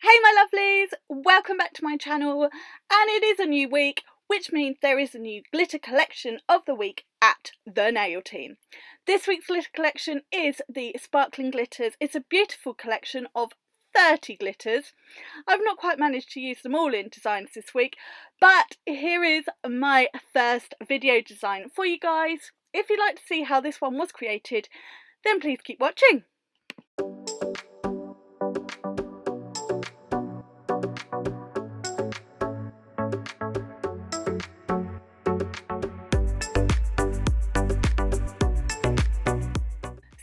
Hey my lovelies, welcome back to my channel, and it is a new week, which means there is a new glitter collection of the week at the nail team. This week's glitter collection is the sparkling glitters. It's a beautiful collection of 30 glitters. I've not quite managed to use them all in designs this week, but here is my first video design for you guys. If you'd like to see how this one was created, then please keep watching.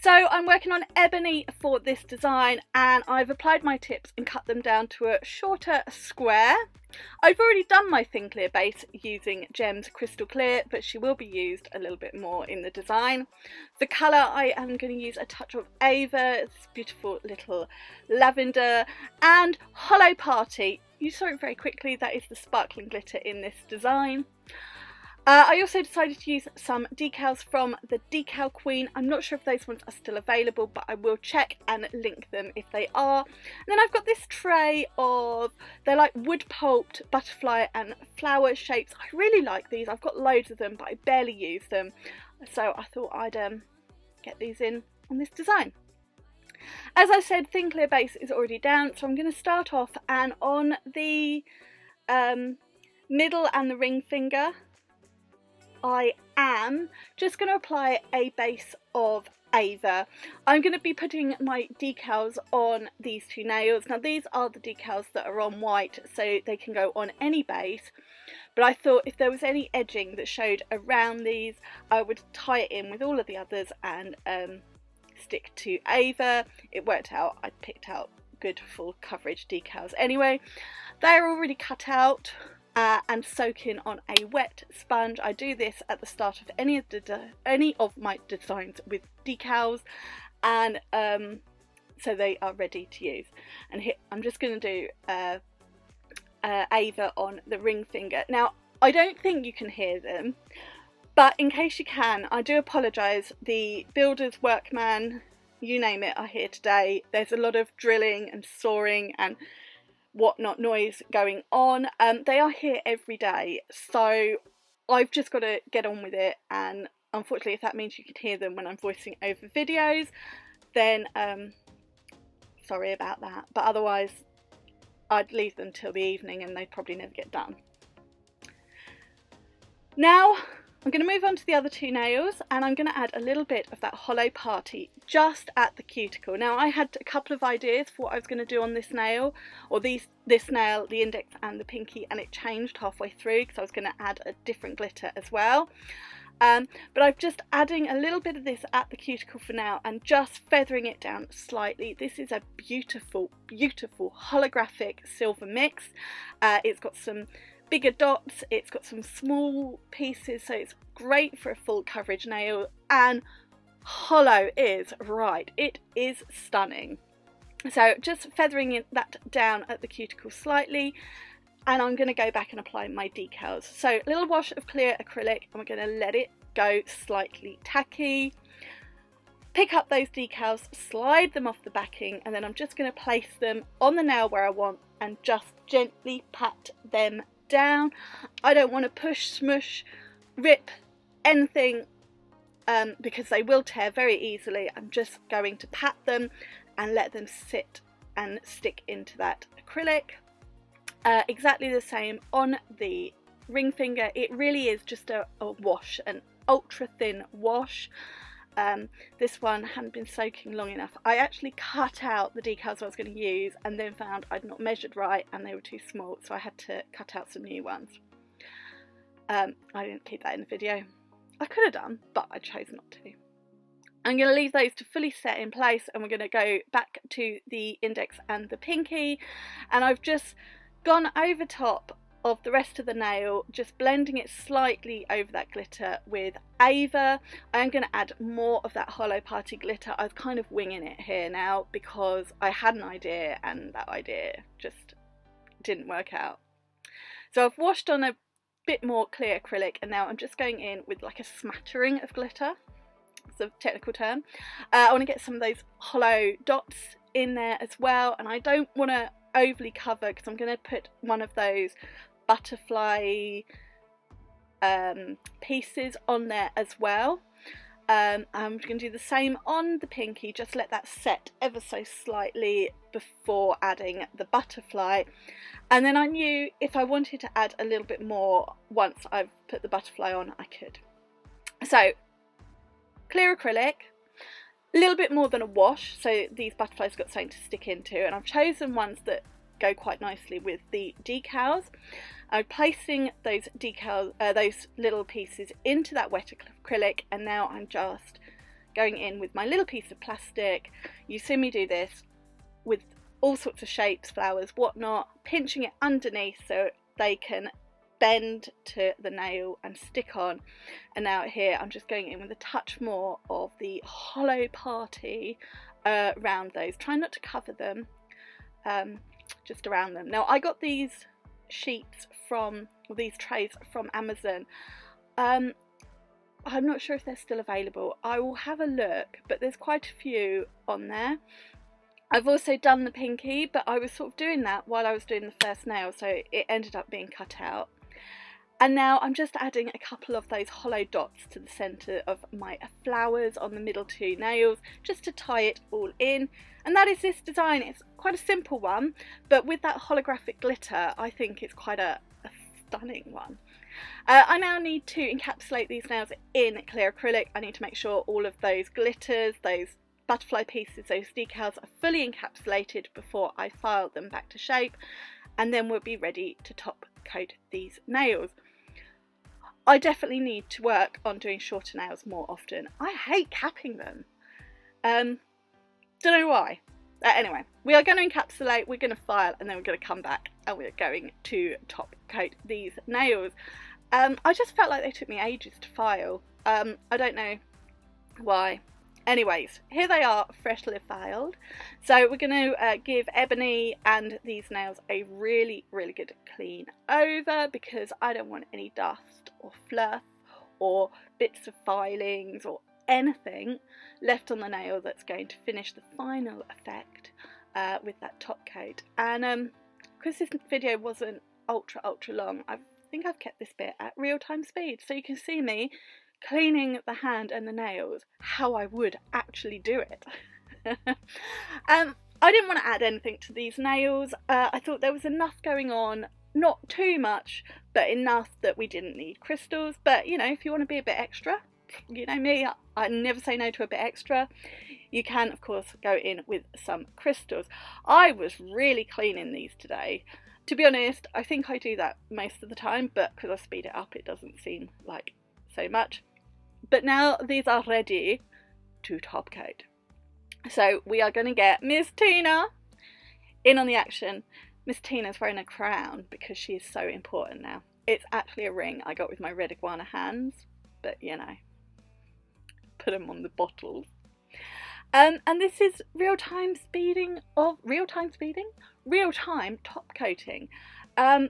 So I'm working on ebony for this design, and I've applied my tips and cut them down to a shorter square. I've already done my thin clear base using Gem's Crystal Clear, but she will be used a little bit more in the design. The colour, I am going to use a touch of Ava, this beautiful little lavender, and Holo Party. You saw it very quickly, that is the sparkling glitter in this design. I also decided to use some decals from the Decal Queen. I'm not sure if those ones are still available, but I will check and link them if they are. And then I've got this tray of, they're like wood pulped butterfly and flower shapes. I really like these. I've got loads of them, but I barely use them. So I thought I'd get these in on this design. As I said, thin clear base is already down, so I'm going to start off, and on the middle and the ring finger, I am just going to apply a base of Ava. I'm going to be putting my decals on these two nails. Now these are the decals that are on white, so they can go on any base, but I thought if there was any edging that showed around these, I would tie it in with all of the others and stick to Ava. It worked out. I picked out good full coverage decals anyway. They're already cut out and soak in on a wet sponge. I do this at the start of any of my designs with decals, and so they are ready to use. And here I'm just going to do Ava on the ring finger. Now I don't think you can hear them, but in case you can, I do apologise. The builders, workman, you name it, are here today. There's a lot of drilling and sawing and whatnot noise going on. They are here every day, so I've just got to get on with it, and unfortunately if that means you can hear them when I'm voicing over videos, then sorry about that, but otherwise I'd leave them till the evening and they'd probably never get done. Now I'm going to move on to the other two nails, and I'm going to add a little bit of that Holo Party just at the cuticle. Now I had a couple of ideas for what I was going to do on this nail, or this nail, the index and the pinky, and it changed halfway through because I was going to add a different glitter as well. But I'm just adding a little bit of this at the cuticle for now and just feathering it down slightly. This is a beautiful, beautiful holographic silver mix. It's got some bigger dots, it's got some small pieces, so it's great for a full coverage nail, and Holo is right, it is stunning. So just feathering that down at the cuticle slightly, and I'm going to go back and apply my decals. So a little wash of clear acrylic, and we're going to let it go slightly tacky. Pick up those decals, slide them off the backing, and then I'm just going to place them on the nail where I want and just gently pat them down. I don't want to push, smush, rip anything because they will tear very easily. I'm just going to pat them and let them sit and stick into that acrylic. Exactly the same on the ring finger. It really is just a wash, an ultra thin wash. This one hadn't been soaking long enough. I actually cut out the decals I was going to use and then found I'd not measured right and they were too small, so I had to cut out some new ones. I didn't keep that in the video. I could have done, but I chose not to. I'm going to leave those to fully set in place, and we're going to go back to the index and the pinky, and I've just gone over top of the rest of the nail, just blending it slightly over that glitter with Ava. I am going to add more of that Holo Party glitter. I was kind of winging it here now because I had an idea and that idea just didn't work out. So I've washed on a bit more clear acrylic, and now I'm just going in with like a smattering of glitter. It's a technical term. I want to get some of those hollow dots in there as well, and I don't want to overly cover because I'm going to put one of those butterfly pieces on there as well. I'm going to do the same on the pinky, just let that set ever so slightly before adding the butterfly. And then I knew if I wanted to add a little bit more once I've put the butterfly on, I could. So clear acrylic, a little bit more than a wash, so these butterflies got something to stick into, and I've chosen ones that go quite nicely with the decals. I'm placing those decals, those little pieces into that wet acrylic, and now I'm just going in with my little piece of plastic. You see me do this with all sorts of shapes, flowers, whatnot, pinching it underneath so they can bend to the nail and stick on. And now here I'm just going in with a touch more of the Holo Party around those, trying not to cover them, just around them. Now I got these sheets from, or these trays from Amazon. I'm not sure if they're still available. I will have a look, but there's quite a few on there. I've also done the pinky, but I was sort of doing that while I was doing the first nail, so it ended up being cut out. And now I'm just adding a couple of those hollow dots to the centre of my flowers on the middle two nails, just to tie it all in. And that is this design. It's quite a simple one, but with that holographic glitter, I think it's quite a stunning one. I now need to encapsulate these nails in clear acrylic. I need to make sure all of those glitters, those butterfly pieces, those decals are fully encapsulated before I file them back to shape, and then we'll be ready to top coat these nails. I definitely need to work on doing shorter nails more often. I hate capping them. Don't know why. Anyway, we are going to encapsulate, we're going to file, and then we're going to come back and we're going to top coat these nails. I just felt like they took me ages to file. I don't know why. Anyways, here they are, freshly filed. So we're going to give Ebony and these nails a really, really good clean over, because I don't want any dust or fluff or bits of filings or anything left on the nail that's going to finish the final effect with that top coat. And because this video wasn't ultra long, I think I've kept this bit at real-time speed, so you can see me cleaning the hand and the nails how I would actually do it. I didn't want to add anything to these nails. I thought there was enough going on, not too much, but enough that we didn't need crystals. But you know, if you want to be a bit extra, you know me, I never say no to a bit extra. You can of course go in with some crystals. I was really cleaning these today. To be honest, I think I do that most of the time, but because I speed it up, it doesn't seem like so much. But now these are ready to top coat. So we are going to get Miss Tina in on the action. Miss Tina's wearing a crown because she is so important now. It's actually a ring I got with my red iguana hands, but you know, put them on the bottles. And this is real-time top coating.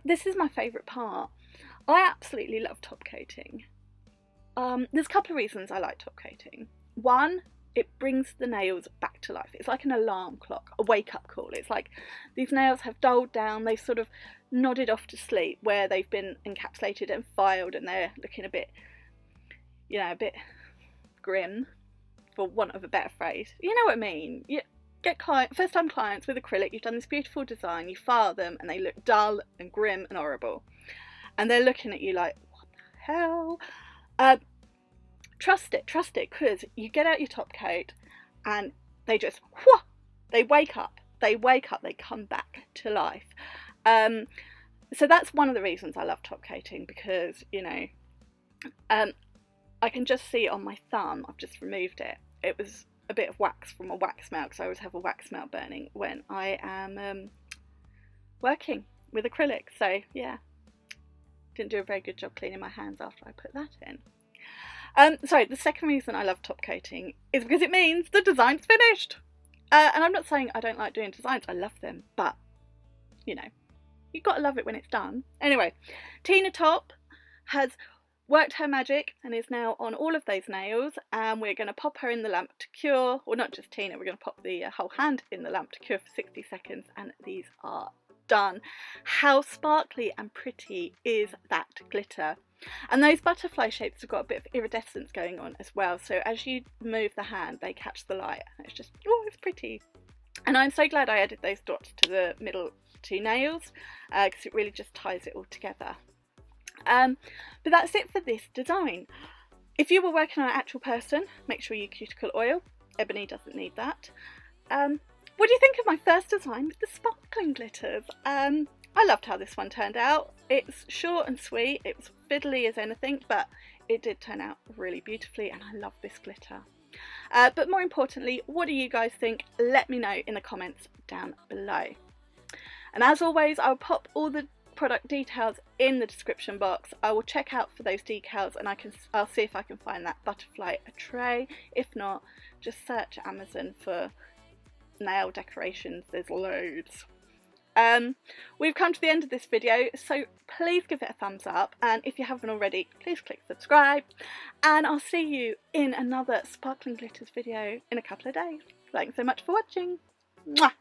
This is my favourite part. I absolutely love top coating. There's a couple of reasons I like top coating. One, it brings the nails back to life. It's like an alarm clock, a wake-up call. It's like these nails have dulled down, they've sort of nodded off to sleep where they've been encapsulated and filed, and they're looking a bit, you know, a bit grim, for want of a better phrase. You know what I mean? You get first-time clients with acrylic, you've done this beautiful design, you file them, and they look dull and grim and horrible. And they're looking at you like, what the hell? Trust it, because you get out your top coat and they just, whoosh, they wake up, they come back to life. So that's one of the reasons I love top coating, because, you know, I can just see it on my thumb. I've just removed it. It was a bit of wax from a wax melt, because I always have a wax melt burning when I am working with acrylic. So yeah, didn't do a very good job cleaning my hands after I put that in. So the second reason I love top coating is because it means the design's finished. And I'm not saying I don't like doing designs, I love them, but you know, you've got to love it when it's done. Anyway, Tina Top has worked her magic and is now on all of those nails, and we're going to pop her in the lamp to cure, or not just Tina, we're going to pop the whole hand in the lamp to cure for 60 seconds, and these are done. How sparkly and pretty is that glitter? And those butterfly shapes have got a bit of iridescence going on as well, so as you move the hand they catch the light, and it's just, oh, it's pretty. And I'm so glad I added those dots to the middle two nails, because it really just ties it all together. But that's it for this design. If you were working on an actual person, make sure you cuticle oil. Ebony doesn't need that. What do you think of my first design with the sparkling glitters? I loved how this one turned out. It's short and sweet, it was fiddly as anything, but it did turn out really beautifully, and I love this glitter. But more importantly, what do you guys think? Let me know in the comments down below. And as always, I'll pop all the product details in the description box. I will check out for those decals, and I'll see if I can find that butterfly tray. If not, just search Amazon for nail decorations, there's loads. We've come to the end of this video, so please give it a thumbs up, and if you haven't already, please click subscribe, and I'll see you in another sparkling glitters video in a couple of days. Thanks so much for watching. Mwah!